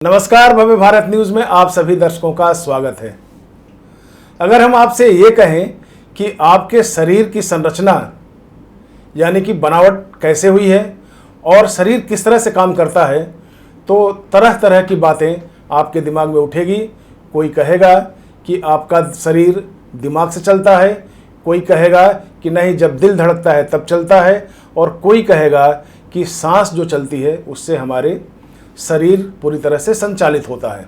नमस्कार, भव्य भारत न्यूज़ में आप सभी दर्शकों का स्वागत है। अगर हम आपसे ये कहें कि आपके शरीर की संरचना यानी कि बनावट कैसे हुई है और शरीर किस तरह से काम करता है, तो तरह तरह की बातें आपके दिमाग में उठेगी। कोई कहेगा कि आपका शरीर दिमाग से चलता है, कोई कहेगा कि नहीं, जब दिल धड़कता है तब चलता है, और कोई कहेगा कि सांस जो चलती है उससे हमारे शरीर पूरी तरह से संचालित होता है।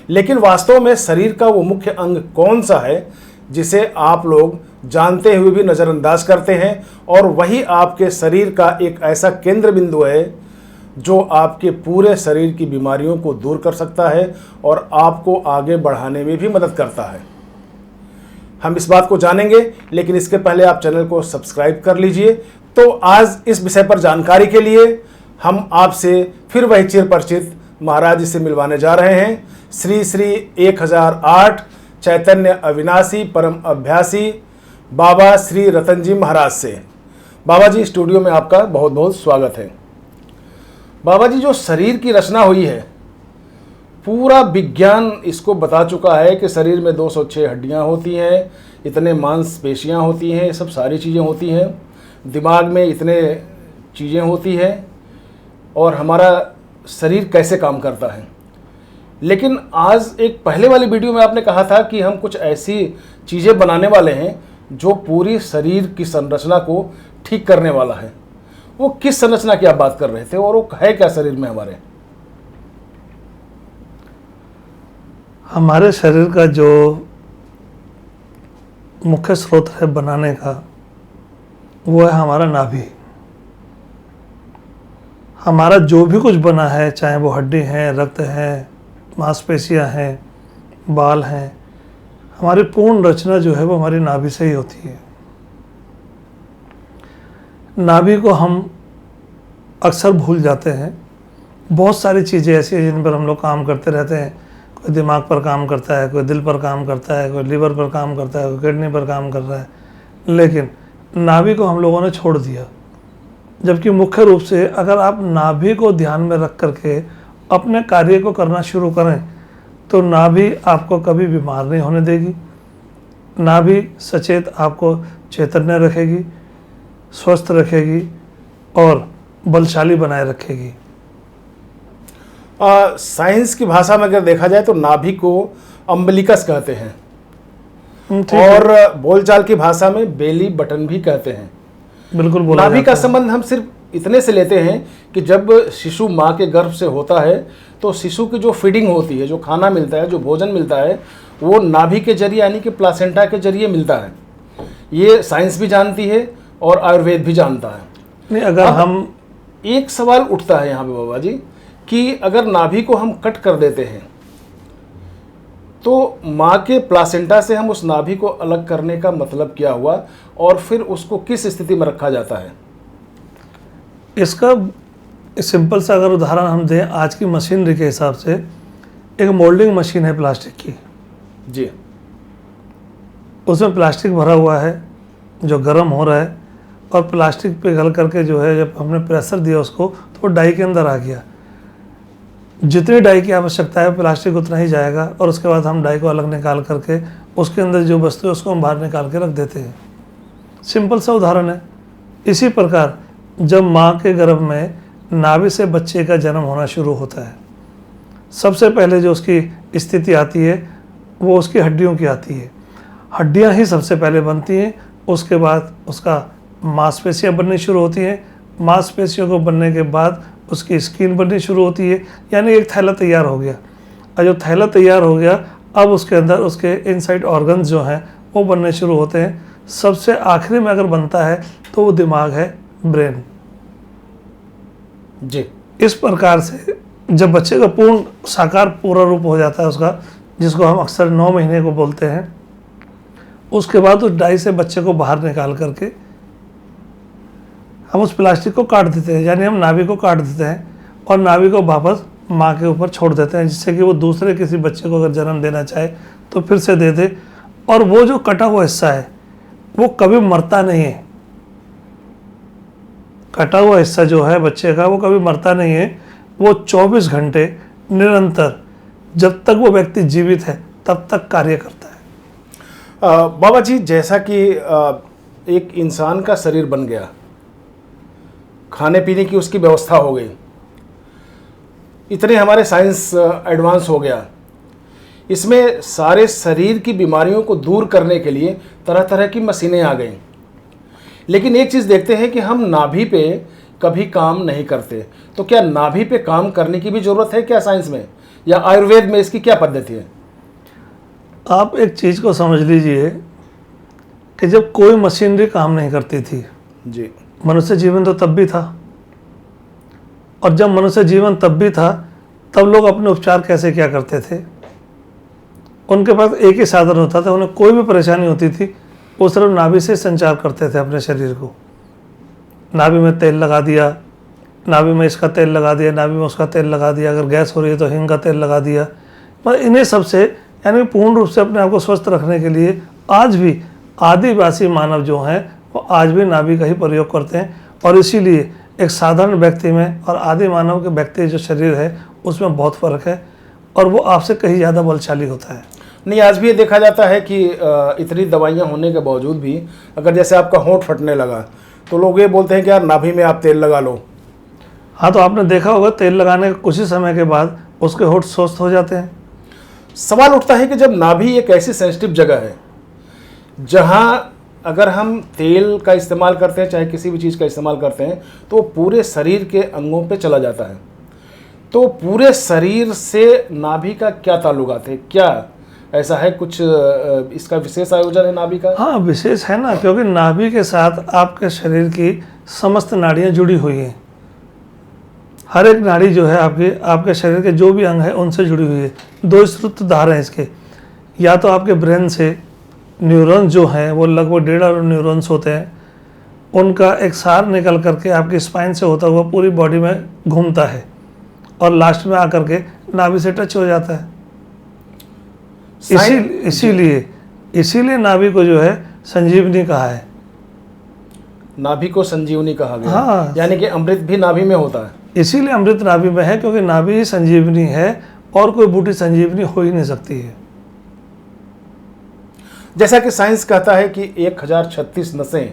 लेकिन वास्तव में शरीर का वो मुख्य अंग कौन सा है जिसे आप लोग जानते हुए भी नज़रअंदाज करते हैं, और वही आपके शरीर का एक ऐसा केंद्र बिंदु है जो आपके पूरे शरीर की बीमारियों को दूर कर सकता है और आपको आगे बढ़ाने में भी मदद करता है। हम इस बात को जानेंगे, लेकिन इसके पहले आप चैनल को सब्सक्राइब कर लीजिए। तो आज इस विषय पर जानकारी के लिए हम आपसे फिर वही चिर परिचित महाराज जी से मिलवाने जा रहे हैं। श्री श्री 1008 चैतन्य अविनाशी परम अभ्यासी बाबा श्री रतन जी महाराज से। बाबा जी, स्टूडियो में आपका बहुत बहुत स्वागत है। बाबा जी, जो शरीर की रचना हुई है, पूरा विज्ञान इसको बता चुका है कि शरीर में 206 हड्डियां होती हैं, इतने मांसपेशियां होती हैं, ये सब सारी चीज़ें होती हैं, दिमाग में इतने चीज़ें होती हैं, और हमारा शरीर कैसे काम करता है। लेकिन आज एक पहले वाली वीडियो में आपने कहा था कि हम कुछ ऐसी चीज़ें बनाने वाले हैं जो पूरी शरीर की संरचना को ठीक करने वाला है। वो किस संरचना की आप बात कर रहे थे और वो है क्या शरीर में हमारे शरीर का जो मुख्य स्रोत है बनाने का, वो है हमारा नाभि। हमारा जो भी कुछ बना है, चाहे वो हड्डी हैं, रक्त है, मांसपेशियां हैं, बाल हैं, हमारी पूर्ण रचना जो है वो हमारी नाभि से ही होती है। नाभि को हम अक्सर भूल जाते हैं। बहुत सारी चीज़ें ऐसी हैं जिन पर हम लोग काम करते रहते हैं। कोई दिमाग पर काम करता है, कोई दिल पर काम करता है, कोई लिवर पर काम करता है, कोई किडनी पर काम कर रहा है, लेकिन नाभि को हम लोगों ने छोड़ दिया। जबकि मुख्य रूप से अगर आप नाभि को ध्यान में रख करके अपने कार्य को करना शुरू करें तो नाभि आपको कभी बीमार नहीं होने देगी। नाभि सचेत आपको चैतन्य रखेगी, स्वस्थ रखेगी और बलशाली बनाए रखेगी। साइंस की भाषा में अगर देखा जाए तो नाभि को अम्बिलिकस कहते हैं, और बोलचाल की भाषा में बेली बटन भी कहते हैं। बिल्कुल बोला। नाभि का संबंध हम सिर्फ इतने से लेते हैं कि जब शिशु माँ के गर्भ से होता है तो शिशु की जो फीडिंग होती है, जो खाना मिलता है, जो भोजन मिलता है, वो नाभि के जरिए यानी कि प्लासेंटा के जरिए मिलता है। ये साइंस भी जानती है और आयुर्वेद भी जानता है। नहीं, अगर हम एक सवाल उठता है यहाँ पे बाबा जी कि अगर नाभि को हम कट कर देते हैं तो माँ के प्लासेंटा से हम उस नाभि को अलग करने का मतलब क्या हुआ, और फिर उसको किस स्थिति में रखा जाता है? इसका सिंपल सा अगर उदाहरण हम दें, आज की मशीनरी के हिसाब से एक मोल्डिंग मशीन है प्लास्टिक की जी। उसमें प्लास्टिक भरा हुआ है जो गर्म हो रहा है, और प्लास्टिक पिघल करके जो है जब हमने प्रेशर दिया उसको तो वो डाई के अंदर आ गया। जितनी डाई की आवश्यकता है प्लास्टिक उतना ही जाएगा, और उसके बाद हम डाई को अलग निकाल करके उसके अंदर जो वस्तु है उसको हम बाहर निकाल के रख देते हैं। सिंपल सा उदाहरण है। इसी प्रकार जब माँ के गर्भ में नाभि से बच्चे का जन्म होना शुरू होता है, सबसे पहले जो उसकी स्थिति आती है वो उसकी हड्डियों की आती है। हड्डियाँ ही सबसे पहले बनती हैं, उसके बाद उसका मांसपेशियाँ बननी शुरू होती हैं। मांसपेशियों को बनने के बाद उसकी स्किन बननी शुरू होती है, यानी एक थैला तैयार हो गया। और जो थैला तैयार हो गया, अब उसके अंदर उसके इनसाइड ऑर्गन्स जो हैं वो बनने शुरू होते हैं। सबसे आखिरी में अगर बनता है तो वो दिमाग है, ब्रेन जी। इस प्रकार से जब बच्चे का पूर्ण साकार पूरा रूप हो जाता है उसका, जिसको हम अक्सर 9 महीने को बोलते हैं, उसके बाद उस डाई से बच्चे को बाहर निकाल करके हम उस प्लास्टिक को काट देते हैं, यानी हम नाभि को काट देते हैं और नाभि को वापस माँ के ऊपर छोड़ देते हैं, जिससे कि वो दूसरे किसी बच्चे को अगर जन्म देना चाहे तो फिर से दे दे। और वो जो कटा हुआ हिस्सा है वो कभी मरता नहीं है। कटा हुआ हिस्सा जो है बच्चे का वो कभी मरता नहीं है। वो 24 घंटे निरंतर, जब तक वो व्यक्ति जीवित है तब तक कार्य करता है। बाबा जी, जैसा कि एक इंसान का शरीर बन गया, खाने पीने की उसकी व्यवस्था हो गई, इतने हमारे साइंस एडवांस हो गया, इसमें सारे शरीर की बीमारियों को दूर करने के लिए तरह तरह की मशीनें आ गई। लेकिन एक चीज़ देखते हैं कि हम नाभि पे कभी काम नहीं करते। तो क्या नाभि पे काम करने की भी ज़रूरत है क्या साइंस में, या आयुर्वेद में इसकी क्या पद्धति है? आप एक चीज़ को समझ लीजिए कि जब कोई मशीनरी काम नहीं करती थी, जी, मनुष्य जीवन तो तब भी था, और जब मनुष्य जीवन तब भी था, तब लोग अपने उपचार कैसे क्या करते थे? उनके पास एक ही साधन होता था, उन्हें कोई भी परेशानी होती थी वो सिर्फ नाभि से संचार करते थे अपने शरीर को। नाभि में तेल लगा दिया, नाभि में इसका तेल लगा दिया, नाभि में उसका तेल लगा दिया, अगर गैस हो रही है तो हींग का तेल लगा दिया। पर इन्हीं सबसे यानी पूर्ण रूप से अपने आप को स्वस्थ रखने के लिए आज भी आदिवासी मानव जो हैं वो आज भी नाभि का ही प्रयोग करते हैं। और इसीलिए एक साधारण व्यक्ति में और आदि मानव के व्यक्ति जो शरीर है उसमें बहुत फ़र्क है, और वो आपसे कहीं ज़्यादा बलशाली होता है। नहीं, आज भी ये देखा जाता है कि इतनी दवाइयाँ होने के बावजूद भी अगर जैसे आपका होंठ फटने लगा तो लोग ये बोलते हैं कि यार नाभि में आप तेल लगा लो। हाँ, तो आपने देखा होगा तेल लगाने के कुछ ही समय के बाद उसके होंठ स्वस्थ हो जाते हैं। सवाल उठता है कि जब नाभि एक ऐसी सेंसिटिव जगह है जहाँ अगर हम तेल का इस्तेमाल करते हैं, चाहे किसी भी चीज़ का इस्तेमाल करते हैं, तो वो पूरे शरीर के अंगों पे चला जाता है। तो पूरे शरीर से नाभि का क्या ताल्लुकात है? क्या ऐसा है कुछ इसका विशेष आयोजन है नाभि का? हाँ, विशेष है ना, क्योंकि नाभि के साथ आपके शरीर की समस्त नाड़ियाँ जुड़ी हुई हैं। हर एक नाड़ी जो है आपके शरीर के जो भी अंग है उनसे जुड़ी हुई है। दो स्रोत धार हैं इसके, या तो आपके ब्रेन से न्यूरॉन जो हैं वो लगभग 1.5 न्यूरॉन्स होते हैं, उनका एक सार निकल करके आपकी स्पाइन से होता हुआ पूरी बॉडी में घूमता है और लास्ट में आकर के नाभि से टच हो जाता है। इसीलिए नाभि को जो है संजीवनी कहा है। नाभि को संजीवनी कहा गया। हाँ, यानी कि अमृत भी नाभि में होता है। इसीलिए अमृत नाभि में है, क्योंकि नाभि ही संजीवनी है और कोई बूटी संजीवनी हो ही नहीं सकती है। जैसा कि साइंस कहता है कि 1036 नसें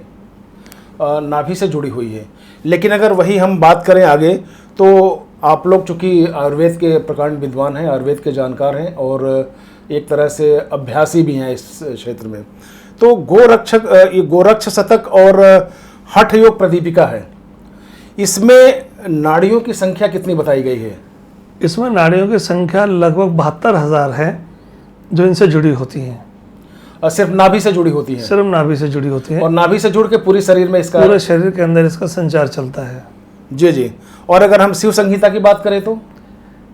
नाभि से जुड़ी हुई है, लेकिन अगर वही हम बात करें आगे तो आप लोग चूँकि आयुर्वेद के प्रकांड विद्वान हैं, आयुर्वेद के जानकार हैं और एक तरह से अभ्यासी भी हैं इस क्षेत्र में, तो गोरक्ष शतक और हठ योग प्रदीपिका है, इसमें नाड़ियों की संख्या कितनी बताई गई है? इसमें नाड़ियों की संख्या लगभग 72,000 है जो इनसे जुड़ी होती हैं। और सिर्फ नाभि से जुड़ी होती है? सिर्फ नाभि से जुड़ी होती है, और नाभि से जुड़ के पूरे शरीर में इसका, पूरे शरीर के अंदर इसका संचार चलता है। जी जी। और अगर हम शिव संहिता की बात करें तो?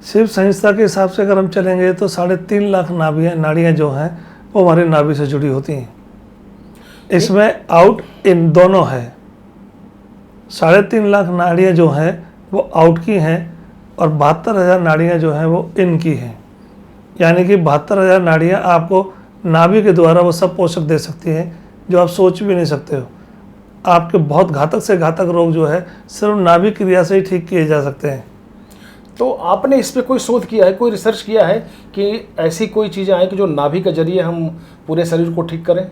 शिव संहिता के हिसाब से अगर हम चलेंगे तो 3.5 लाख नाड़ियाँ जो हैं वो हमारी नाभि से जुड़ी होती हैं। इसमें आउट इन दोनों है। 3.5 लाख नाड़ियाँ जो हैं वो आउट की हैं और 72,000 नाड़ियाँ जो हैं वो इन की हैं। यानी कि 72,000 नाड़ियाँ आपको नाभि के द्वारा वो सब पोषक दे सकती हैं जो आप सोच भी नहीं सकते हो। आपके बहुत घातक से घातक रोग जो है सिर्फ नाभि क्रिया से ही ठीक किए जा सकते हैं। तो आपने इस पे कोई शोध किया है, कोई रिसर्च किया है कि ऐसी कोई चीज़ें आए कि जो नाभि के जरिए हम पूरे शरीर को ठीक करें?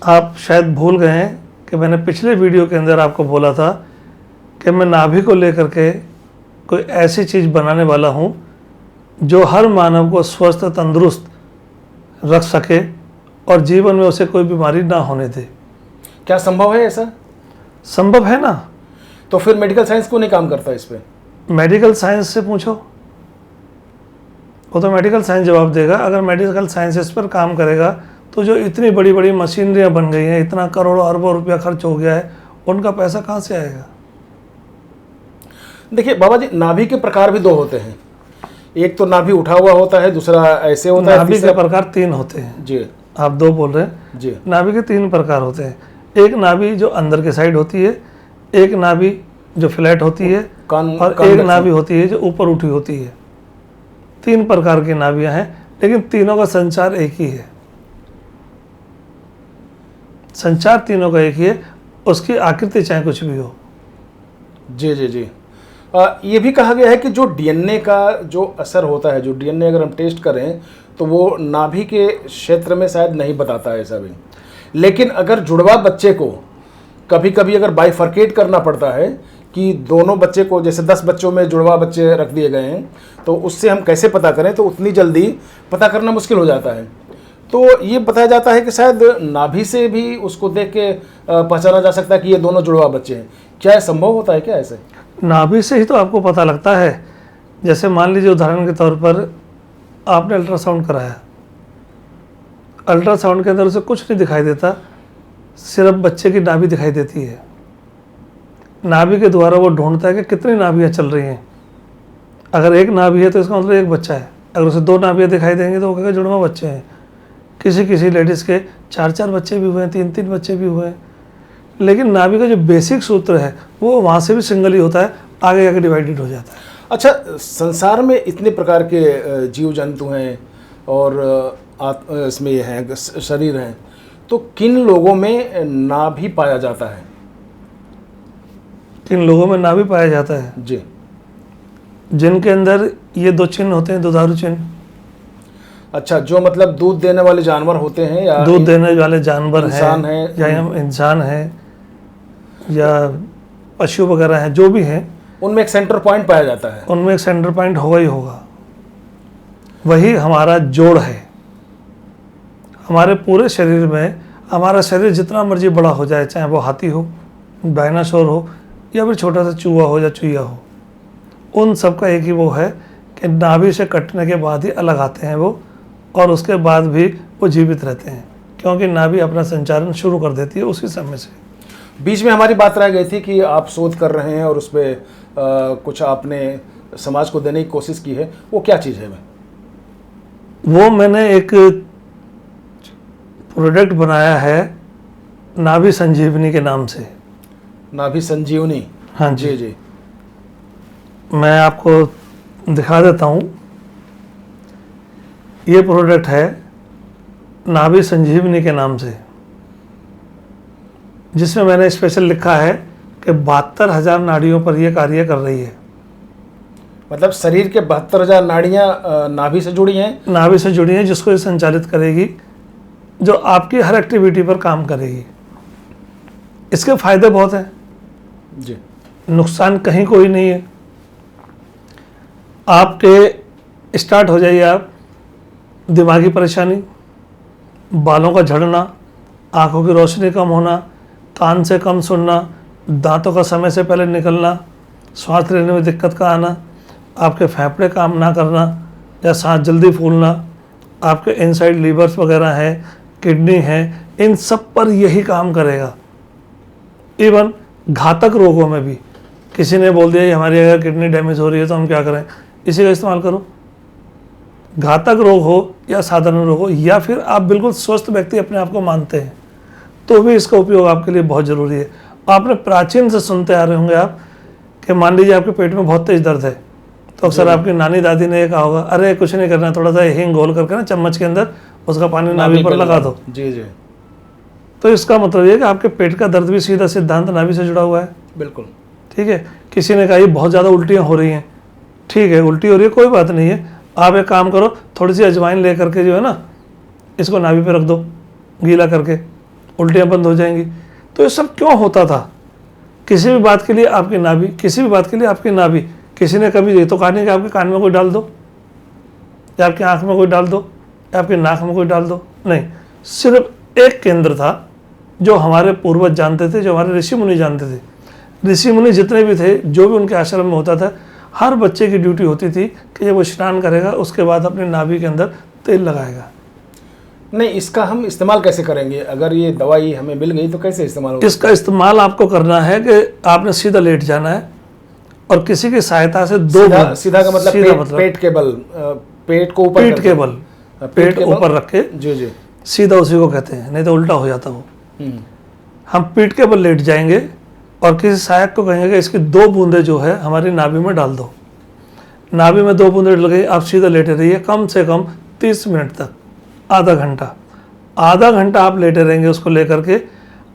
आप शायद भूल गए हैं कि मैंने पिछले वीडियो के अंदर आपको बोला था कि मैं नाभि को लेकर के कोई ऐसी चीज़ बनाने वाला हूँ जो हर मानव को स्वस्थ तंदुरुस्त रख सके और जीवन में उसे कोई बीमारी ना होने दे। क्या संभव है ऐसा? संभव है ना। तो फिर मेडिकल साइंस क्यों नहीं काम करता इस पे? मेडिकल साइंस से पूछो, वो तो मेडिकल साइंस जवाब देगा। अगर मेडिकल साइंस इस पर काम करेगा तो जो इतनी बड़ी बड़ी मशीनरियाँ बन गई हैं, इतना करोड़ों अरबों रुपया खर्च हो गया है, उनका पैसा कहाँ से आएगा? देखिए बाबा जी, नाभि के प्रकार भी 2 होते हैं। एक तो नाभि उठा हुआ होता है, दूसरा ऐसे होता है। नाभि के प्रकार 3 होते हैं जी। आप 2 बोल रहे हैं जी। नाभि के 3 प्रकार होते हैं। एक नाभि जो अंदर के साइड होती है, एक नाभि जो फ्लैट होती है, और एक नाभि होती है जो ऊपर उठी होती है। 3 प्रकार की नाभियां हैं, लेकिन तीनों का संचार एक ही है। संचार तीनों का एक ही है, उसकी आकृति चाहे कुछ भी हो। जी जी जी। ये भी कहा गया है कि जो डीएनए का जो असर होता है, जो डीएनए अगर हम टेस्ट करें तो वो नाभि के क्षेत्र में शायद नहीं बताता है ऐसा भी, लेकिन अगर जुड़वा बच्चे को कभी कभी अगर बाइफर्केट करना पड़ता है कि दोनों बच्चे को, जैसे 10 बच्चों में जुड़वा बच्चे रख दिए गए हैं, तो उससे हम कैसे पता करें, तो उतनी जल्दी पता करना मुश्किल हो जाता है। तो ये बताया जाता है कि शायद नाभि से भी उसको देख के पहचाना जा सकता है कि ये दोनों जुड़वा बच्चे हैं। क्या ये संभव होता है क्या ऐसे? नाभि से ही तो आपको पता लगता है। जैसे मान लीजिए उदाहरण के तौर पर आपने अल्ट्रासाउंड कराया, अल्ट्रासाउंड के अंदर उसे कुछ नहीं दिखाई देता, सिर्फ बच्चे की नाभि दिखाई देती है। नाभि के द्वारा वो ढूंढता है कि कितनी नाभियाँ चल रही हैं। अगर एक नाभि है तो इसका मतलब एक बच्चा है, अगर उसे 2 नाभियाँ दिखाई देंगी तो वो कहेगा जुड़वा बच्चे हैं। किसी किसी लेडीज़ के 4-4 बच्चे भी हुए हैं, 3-3 बच्चे भी हुए हैं। लेकिन नाभि का जो बेसिक सूत्र है वो वहाँ से भी सिंगल ही होता है, आगे आगे डिवाइडेड हो जाता है। अच्छा, संसार में इतने प्रकार के जीव जंतु हैं और इसमें ये हैं, शरीर हैं, तो किन लोगों में नाभि पाया जाता है? किन लोगों में नाभि पाया जाता है? जी। जिनके अंदर ये 2 चिन्ह होते हैं, दुधारू चिन्ह। अच्छा, जो मतलब दूध देने वाले जानवर होते हैं, या दूध देने वाले जानवर इंसान हैं, या हम इंसान हैं, या पशु वगैरह हैं, जो भी हैं, उनमें एक सेंटर पॉइंट पाया जाता है। उनमें एक सेंटर पॉइंट होगा ही होगा। वही हमारा जोड़ है। हमारे पूरे शरीर में, हमारा शरीर जितना मर्जी बड़ा हो जाए, चाहे वो हाथी हो, डायनासोर हो, या फिर छोटा सा चूहा हो या चूहिया हो, उन सब का एक ही वो है कि नाभि से कटने के बाद ही अलग आते हैं वो, और उसके बाद भी वो जीवित रहते हैं, क्योंकि नाभि अपना संचालन शुरू कर देती है उसी समय से। बीच में हमारी बात रह गई थी कि आप शोध कर रहे हैं और उस पर कुछ आपने समाज को देने की कोशिश की है, वो क्या चीज़ है? वो मैंने एक प्रोडक्ट बनाया है नाभि संजीवनी के नाम से। नाभि संजीवनी? हाँ जी जी जी। मैं आपको दिखा देता हूँ। ये प्रोडक्ट है नाभि संजीवनी के नाम से, जिसमें मैंने स्पेशल लिखा है कि 72,000 नाड़ियों पर यह कार्य कर रही है। मतलब शरीर के 72,000 नाड़ियाँ नाभि से जुड़ी हैं? नाभि से जुड़ी हैं, जिसको ये संचालित करेगी, जो आपकी हर एक्टिविटी पर काम करेगी। इसके फायदे बहुत हैं जी, नुकसान कहीं कोई नहीं है। आपके स्टार्ट हो जाइए आप, दिमागी परेशानी, बालों का झड़ना, आंखों की रोशनी कम होना, कान से कम सुनना, दांतों का समय से पहले निकलना, सांस लेने में दिक्कत का आना, आपके फेफड़े काम ना करना या सांस जल्दी फूलना, आपके इनसाइड लीवर्स वगैरह हैं, किडनी है, इन सब पर यही काम करेगा। इवन घातक रोगों में भी, किसी ने बोल दिया कि हमारी अगर किडनी डैमेज हो रही है तो हम क्या करें, इसी का इस्तेमाल करो। घातक रोग हो या साधारण रोग हो, या फिर आप बिल्कुल स्वस्थ व्यक्ति अपने आप को मानते हैं, तो भी इसका उपयोग आपके लिए बहुत ज़रूरी है। आपने प्राचीन से सुनते आ रहे होंगे आप कि मान लीजिए आपके पेट में बहुत तेज दर्द है, तो अक्सर आपकी नानी दादी ने ये कहा होगा, अरे कुछ नहीं करना, थोड़ा सा हींग घोल करके ना चम्मच के अंदर उसका पानी नाभि पर लगा दो। जी जी। तो इसका मतलब ये कि आपके पेट का दर्द भी सीधा सिद्धांत नाभि से जुड़ा हुआ है। बिल्कुल ठीक है। किसी ने कहा ये बहुत ज़्यादा उल्टियाँ हो रही हैं, ठीक है, उल्टी हो रही है, कोई बात नहीं है, आप एक काम करो, थोड़ी सी अजवाइन ले करके जो है ना, इसको नाभि पे रख दो गीला करके, उल्टियाँ बंद हो जाएंगी। तो ये सब क्यों होता था? किसी भी बात के लिए आपकी नाभि, किसी भी बात के लिए आपकी नाभि। किसी ने कभी ये तो कहा नहीं कि आपके कान में कोई डाल दो, या आपकी आँख में कोई डाल दो, या आपकी नाक में कोई डाल दो, नहीं। सिर्फ एक केंद्र था जो हमारे पूर्वज जानते थे, जो हमारे ऋषि मुनि जानते थे। ऋषि मुनि जितने भी थे, जो भी उनके आश्रम में होता था, हर बच्चे की ड्यूटी होती थी कि जब वो स्नान करेगा उसके बाद अपनी नाभि के अंदर तेल लगाएगा। नहीं, इसका हम इस्तेमाल कैसे करेंगे? अगर ये दवाई हमें मिल गई तो कैसे इस्तेमाल होगा? इसका इस्तेमाल आपको करना है कि आपने सीधा लेट जाना है और किसी की सहायता से सीधा का मतलब पेट के बल, पेट को ऊपर, पीठ के बल, पेट ऊपर रख के, जी जी, सीधा उसी को कहते हैं, नहीं तो उल्टा हो जाता वो। हम पीठ के बल लेट जाएंगे और किसी सहायक को कहेंगे कि इसकी 2 बूंदें जो है हमारी नाभि में डाल दो। नाभि में 2 बूंदें डल गई, आप सीधा लेटे रहिए कम से कम 30 मिनट तक, आधा घंटा आप लेटे रहेंगे उसको लेकर के।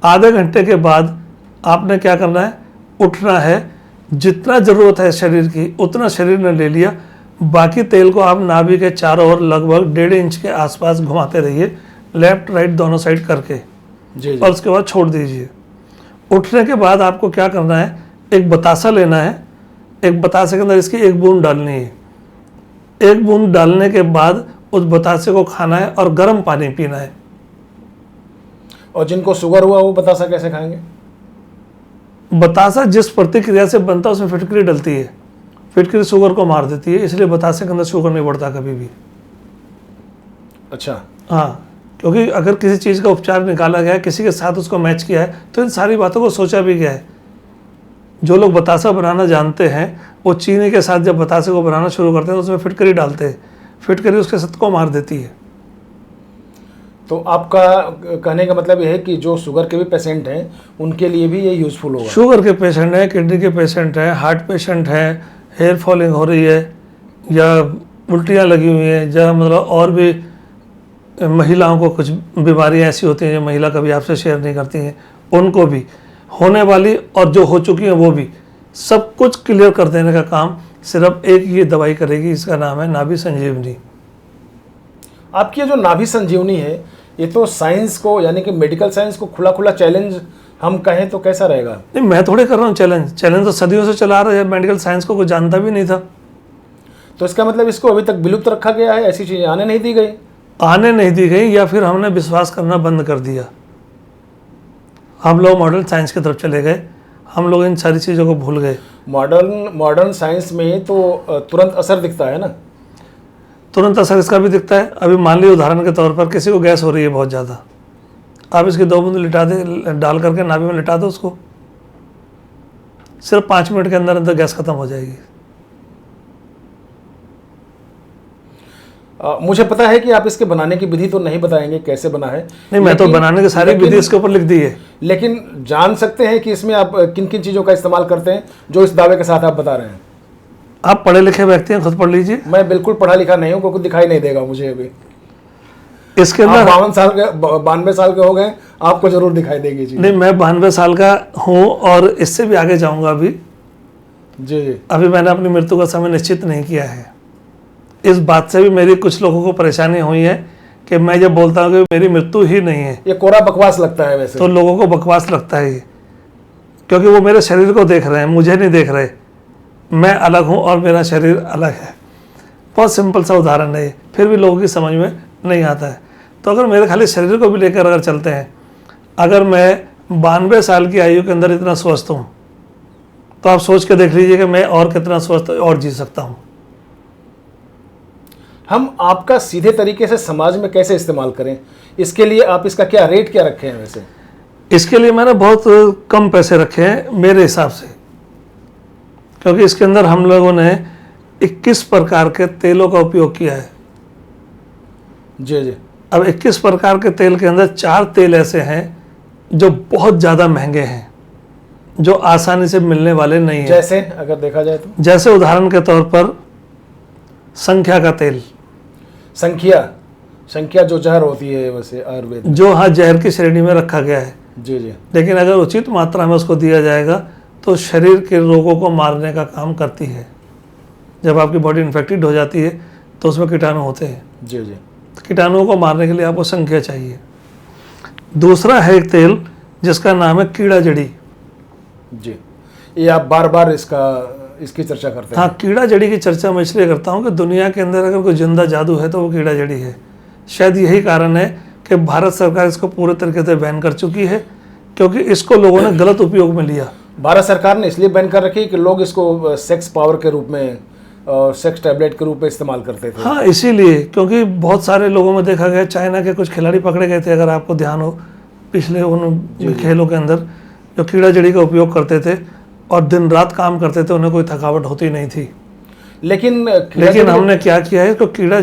आधे घंटे के बाद आपने क्या करना है, उठना है, जितना ज़रूरत है शरीर की उतना शरीर ने ले लिया, बाकी तेल को आप नाभि के चारों ओर लगभग 1.5 इंच के आसपास घुमाते रहिए, लेफ्ट राइट दोनों साइड करके, जी और उसके बाद छोड़ दीजिए। उठने के बाद आपको क्या करना है, एक बतासा लेना है, एक बतासे के अंदर इसकी 1 बूंद डालनी है। 1 बूंद डालने के बाद उस बतासे को खाना है और गर्म पानी पीना है। और जिनको शुगर हुआ वो बतासा कैसे खाएंगे? बतासा जिस प्रतिक्रिया से बनता है उसमें फिटकरी डलती है, फिटकरी शुगर को मार देती है, इसलिए बतासे के अंदर शुगर नहीं बढ़ता कभी भी। अच्छा। हाँ, क्योंकि अगर किसी चीज़ का उपचार निकाला गया है, किसी के साथ उसको मैच किया है, तो इन सारी बातों को सोचा भी गया है। जो लोग बतासा बनाना जानते हैं वो चीनी के साथ जब बतासे को बनाना शुरू करते हैं तो उसमें फिटकरी डालते हैं, फिटकरी उसके सत्व को मार देती है। तो आपका कहने का मतलब यह है कि जो शुगर के भी पेशेंट हैं उनके लिए भी ये यूज़फुल होगा? शुगर के पेशेंट हैं, किडनी के पेशेंट हैं, हार्ट पेशेंट हैं, हेयर फॉलिंग हो रही है या उल्टियाँ लगी हुई हैं, या मतलब और भी महिलाओं को कुछ बीमारियां ऐसी होती हैं जो महिला कभी आपसे शेयर नहीं करती हैं, उनको भी होने वाली और जो हो चुकी हैं वो भी, सब कुछ क्लियर कर देने का काम सिर्फ एक ये दवाई करेगी, इसका नाम है नाभि संजीवनी। आपकी ये जो नाभि संजीवनी है ये तो साइंस को यानी कि मेडिकल साइंस को खुला खुला चैलेंज हम कहें तो कैसा रहेगा? नहीं, मैं थोड़े कर रहा हूँ चैलेंज, चैलेंज तो सदियों से चला रहा है, मेडिकल साइंस को कोई जानता भी नहीं था। तो इसका मतलब इसको अभी तक विलुप्त रखा गया है, ऐसी चीज़ें आने नहीं दी गई? आने नहीं दी गई, या फिर हमने विश्वास करना बंद कर दिया। हम लोग मॉडर्न साइंस की तरफ चले गए, हम लोग इन सारी चीज़ों को भूल गए। मॉडर्न साइंस में तो तुरंत असर दिखता है ना? तुरंत असर इसका भी दिखता है। अभी मान लीजिए उदाहरण के तौर पर किसी को गैस हो रही है बहुत ज़्यादा, आप इसकी 2 बूंद लिटा दे, डाल करके नाभि में लिटा दो उसको, सिर्फ 5 मिनट के अंदर अंदर गैस खत्म हो जाएगी। मुझे पता है कि आप इसके बनाने की विधि तो नहीं बताएंगे कैसे बना है। नहीं, मैं तो बनाने की सारी विधि इसके ऊपर लिख दी है। लेकिन जान सकते हैं कि इसमें आप किन किन चीज़ों का इस्तेमाल करते हैं जो इस दावे के साथ आप बता रहे हैं? आप पढ़े लिखे व्यक्ति हैं, खुद पढ़ लीजिए। मैं बिल्कुल पढ़ा लिखा नहीं हूँ, क्योंकि दिखाई नहीं देगा मुझे अभी। इसके अंदर 52 साल के हो गए, आपको जरूर दिखाई देगी जी। नहीं, मैं 92 साल का हूँ और इससे भी आगे जाऊँगा अभी। जी जी। अभी मैंने अपनी मृत्यु का समय निश्चित नहीं किया है। इस बात से भी मेरी कुछ लोगों को परेशानी हुई है कि मैं जब बोलता हूँ कि मेरी मृत्यु ही नहीं है, ये कोरा बकवास लगता है वैसे तो लोगों को बकवास लगता है ये, क्योंकि वो मेरे शरीर को देख रहे हैं, मुझे नहीं देख रहे। मैं अलग हूँ और मेरा शरीर अलग है। बहुत सिंपल सा उदाहरण है ये, फिर भी लोगों की समझ में नहीं आता है। तो अगर मेरे खाली शरीर को भी लेकर अगर चलते हैं, अगर मैं 92 साल की आयु के अंदर इतना स्वस्थ हूँ, तो आप सोच के देख लीजिए कि मैं और कितना स्वस्थ और जी सकता हूँ। हम आपका सीधे तरीके से समाज में कैसे इस्तेमाल करें, इसके लिए आप इसका क्या रेट क्या रखे हैं वैसे? इसके लिए मैंने बहुत कम पैसे रखे हैं मेरे हिसाब से, क्योंकि इसके अंदर हम लोगों ने 21 प्रकार के तेलों का उपयोग किया है। जी जी। अब 21 प्रकार के तेल के अंदर 4 तेल ऐसे हैं जो बहुत ज़्यादा महंगे हैं, जो आसानी से मिलने वाले नहीं हैं। जैसे अगर देखा जाए तो, जैसे उदाहरण के तौर पर संख्या का तेल। संख्या जो जहर होती है वैसे आयुर्वेद में। जो हाँ जहर की श्रेणी में रखा गया है, जी जी। लेकिन अगर उचित मात्रा में उसको दिया जाएगा तो शरीर के रोगों को मारने का काम करती है। जब आपकी बॉडी इन्फेक्टेड हो जाती है तो उसमें कीटाणु होते हैं। जी जी। कीटाणुओं को मारने के लिए आपको संख्या चाहिए। दूसरा है एक तेल जिसका नाम है कीड़ा जड़ी। जी, ये आप बार बार इसकी चर्चा करते हैं। हाँ, कीड़ा जड़ी की चर्चा मैं इसलिए करता हूँ कि दुनिया के अंदर अगर कोई जिंदा जादू है तो वो कीड़ा जड़ी है। शायद यही कारण है कि भारत सरकार इसको पूरे तरीके से बैन कर चुकी है, क्योंकि इसको लोगों ने गलत उपयोग में लिया। भारत सरकार ने इसलिए बैन कर रखी कि लोग इसको सेक्स पावर के रूप में और सेक्स टैबलेट के रूप में इस्तेमाल करते थे। हाँ, इसीलिए, क्योंकि बहुत सारे लोगों में देखा गया, चाइना के कुछ खिलाड़ी पकड़े गए थे, अगर आपको ध्यान हो, पिछले उन खेलों के अंदर, जो कीड़ा जड़ी का उपयोग करते थे और दिन रात काम करते थे, उन्हें कोई थकावट होती नहीं थी। लेकिन हमने क्या किया है, तो कीड़ा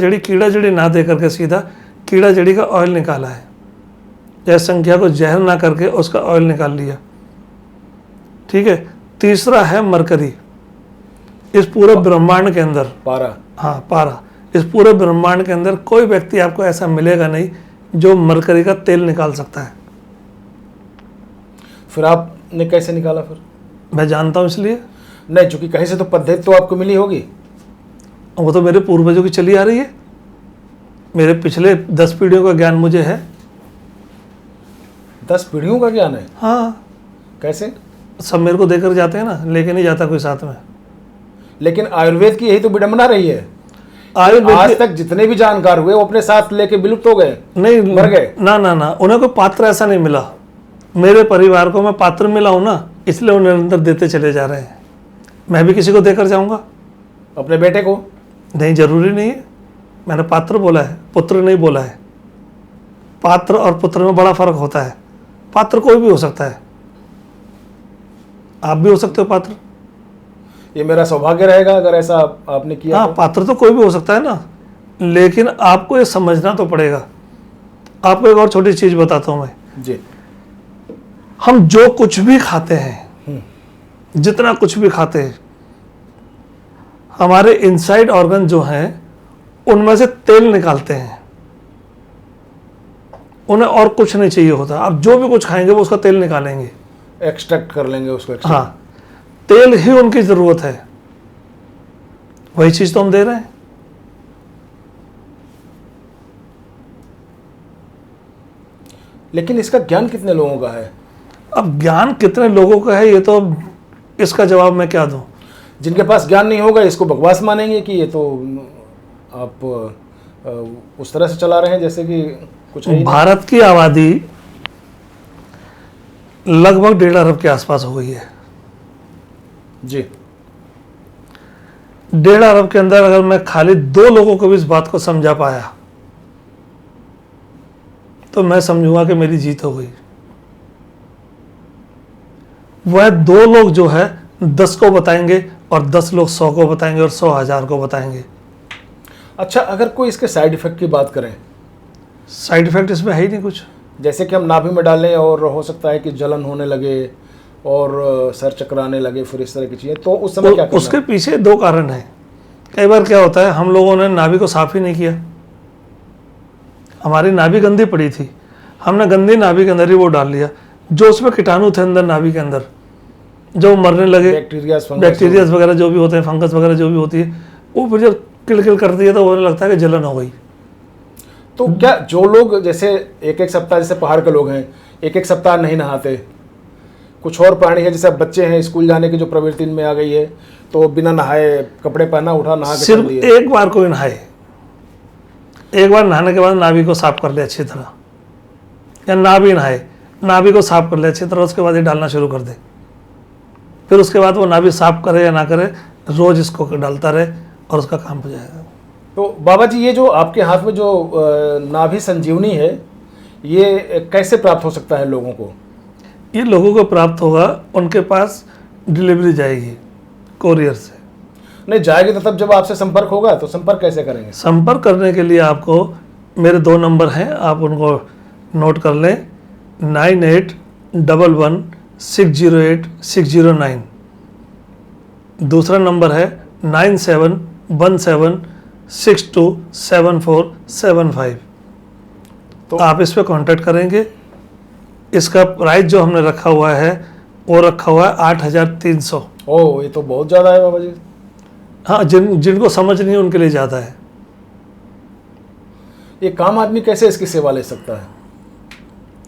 जड़ी ना दे करके सीधा कीड़ा जड़ी का ऑयल निकाला है। जैसे संख्या को जहर ना करके उसका ऑयल निकाल लिया। ठीक है। तीसरा है मरकरी। इस पूरे ब्रह्मांड के अंदर पारा। हाँ, पारा। इस पूरे ब्रह्मांड के अंदर कोई व्यक्ति आपको ऐसा मिलेगा नहीं जो मरकरी का तेल निकाल सकता है। फिर आपने कैसे निकाला? फिर मैं जानता हूँ इसलिए। नहीं, चूंकि कहीं से तो पद्धति तो आपको मिली होगी। वो तो मेरे पूर्वजों की चली आ रही है, मेरे पिछले 10 पीढ़ियों का ज्ञान मुझे है। 10 पीढ़ियों का ज्ञान है? हाँ, कैसे? सब मेरे को देकर जाते हैं ना, लेके नहीं जाता कोई साथ में। लेकिन आयुर्वेद की यही तो विडंबना रही है। आयुर्वेद आज तक जितने भी जानकार हुए वो अपने साथ लेके विलुप्त हो गए, नहीं, मर गए। ना, उन्हें कोई पात्र ऐसा नहीं मिला। मेरे परिवार को मैं पात्र मिला हूं ना, इसलिए उन्हें निरंतर देते चले जा रहे हैं। मैं भी किसी को देकर जाऊंगा। अपने बेटे को? नहीं, जरूरी नहीं है। मैंने पात्र बोला है, पुत्र नहीं बोला है। पात्र और पुत्र में बड़ा फर्क होता है। पात्र कोई भी हो सकता है, आप भी हो सकते हो पात्र। ये मेरा सौभाग्य रहेगा अगर ऐसा आपने किया। हाँ, पात्र तो कोई भी हो सकता है ना, लेकिन आपको ये समझना तो पड़ेगा। आपको एक और छोटी चीज बताता हूं मैं जी। हम जो कुछ भी खाते हैं, जितना कुछ भी खाते हैं, हमारे इनसाइड ऑर्गन जो हैं उनमें से तेल निकालते हैं। उन्हें और कुछ नहीं चाहिए होता। आप जो भी कुछ खाएंगे वो उसका तेल निकालेंगे, एक्सट्रैक्ट कर लेंगे उसको। हाँ, तेल ही उनकी जरूरत है। वही चीज तो हम दे रहे हैं। लेकिन इसका ज्ञान कितने लोगों का है? अब ज्ञान कितने लोगों का है, ये तो इसका जवाब मैं क्या दूं। जिनके पास ज्ञान नहीं होगा इसको बकवास मानेंगे कि ये तो आप उस तरह से चला रहे हैं जैसे कि कुछ है ही नहीं। भारत की आबादी लगभग 1.5 अरब के आसपास हो गई है जी। 1.5 अरब के अंदर अगर मैं खाली 2 लोगों को भी इस बात को समझा पाया तो मैं समझूंगा कि मेरी जीत हो गई। वह 2 लोग जो है 10 को बताएंगे और 10 लोग 100 को बताएंगे और 100 1000 को बताएंगे। अच्छा, अगर कोई इसके साइड इफेक्ट की बात करें? साइड इफेक्ट इसमें है ही नहीं कुछ। जैसे कि हम नाभि में डालें और हो सकता है कि जलन होने लगे और सर चकराने लगे, फिर इस तरह की चीज़ें, तो उस समय क्या करना? उसके पीछे 2 कारण हैं। कई बार क्या होता है, हम लोगों ने नाभि को साफ ही नहीं किया। हमारी नाभि गंदी पड़ी थी, हमने गंदी नाभि के अंदर ही वो डाल लिया। जो उसमें कीटाणु थे अंदर नाभि के अंदर, जो मरने लगे, बैक्टीरिया वगैरह जो भी होते हैं, फंगस वगैरह जो भी होती है, वो फिर जब किल कर दिया तो वो लगता है कि जलन हो गई। तो क्या जो लोग जैसे एक सप्ताह, जैसे पहाड़ के लोग हैं, एक सप्ताह नहीं नहाते, कुछ और प्राणी है जैसे बच्चे हैं स्कूल जाने की जो प्रवृत्ति में आ गई है, तो बिना नहाए कपड़े पहना उठा नहा के सिर्फ एक बार कोई नहाए, एक बार नहाने के बाद नाभि को साफ कर ले अच्छी तरह, या ना भी नहाए, नाभि को साफ कर ले अच्छी तरह, उसके बाद ये डालना शुरू कर दे। फिर उसके बाद वो नाभि साफ करे या ना करे, रोज इसको डालता रहे और उसका काम हो जाएगा। तो बाबा जी, ये जो आपके हाथ में जो नाभि संजीवनी है, ये कैसे प्राप्त हो सकता है लोगों को? ये लोगों को प्राप्त होगा, उनके पास डिलीवरी जाएगी कोरियर से। नहीं जाएगी तो तब जब आपसे संपर्क होगा, तो संपर्क कैसे करेंगे? संपर्क करने के लिए आपको मेरे 2 नंबर हैं, आप उनको नोट कर लें। 9811608609। दूसरा नंबर है 9717627475। तो आप इस पर कांटेक्ट करेंगे। इसका प्राइस जो हमने रखा हुआ है वो रखा हुआ है 8300। ओह, ये तो बहुत ज़्यादा है बाबा जी। हाँ, जिनको समझ नहीं है उनके लिए ज़्यादा है। ये काम आदमी कैसे इसकी सेवा ले सकता है?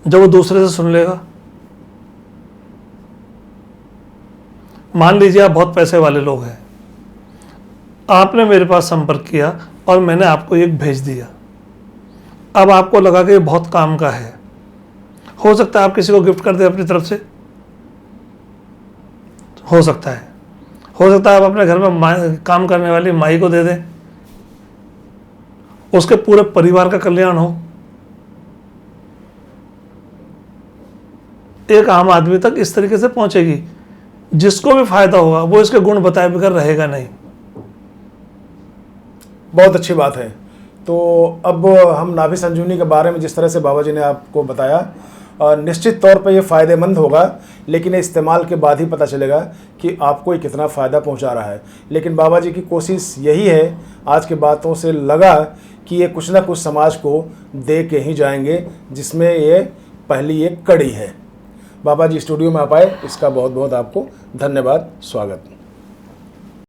जब वो दूसरे से सुन लेगा। मान लीजिए आप बहुत पैसे वाले लोग हैं, आपने मेरे पास संपर्क किया और मैंने आपको एक भेज दिया। अब आपको लगा कि ये बहुत काम का है, हो सकता है आप किसी को गिफ्ट कर दें अपनी तरफ से, हो सकता है आप अपने घर में काम करने वाली माई को दे दें, उसके पूरे परिवार का कल्याण हो। एक आम आदमी तक इस तरीके से पहुंचेगी, जिसको भी फायदा होगा वो इसके गुण बताए बगैर रहेगा नहीं। बहुत अच्छी बात है। तो अब हम नाभि संजीवनी के बारे में जिस तरह से बाबा जी ने आपको बताया, निश्चित तौर पर ये फ़ायदेमंद होगा, लेकिन इस्तेमाल के बाद ही पता चलेगा कि आपको ये कितना फ़ायदा पहुंचा रहा है। लेकिन बाबा जी की कोशिश यही है, आज की बातों से लगा कि ये कुछ ना कुछ समाज को दे के ही जाएंगे, जिसमें ये पहली एक कड़ी है। बाबा जी स्टूडियो में आप आए, इसका बहुत बहुत आपको धन्यवाद, स्वागत।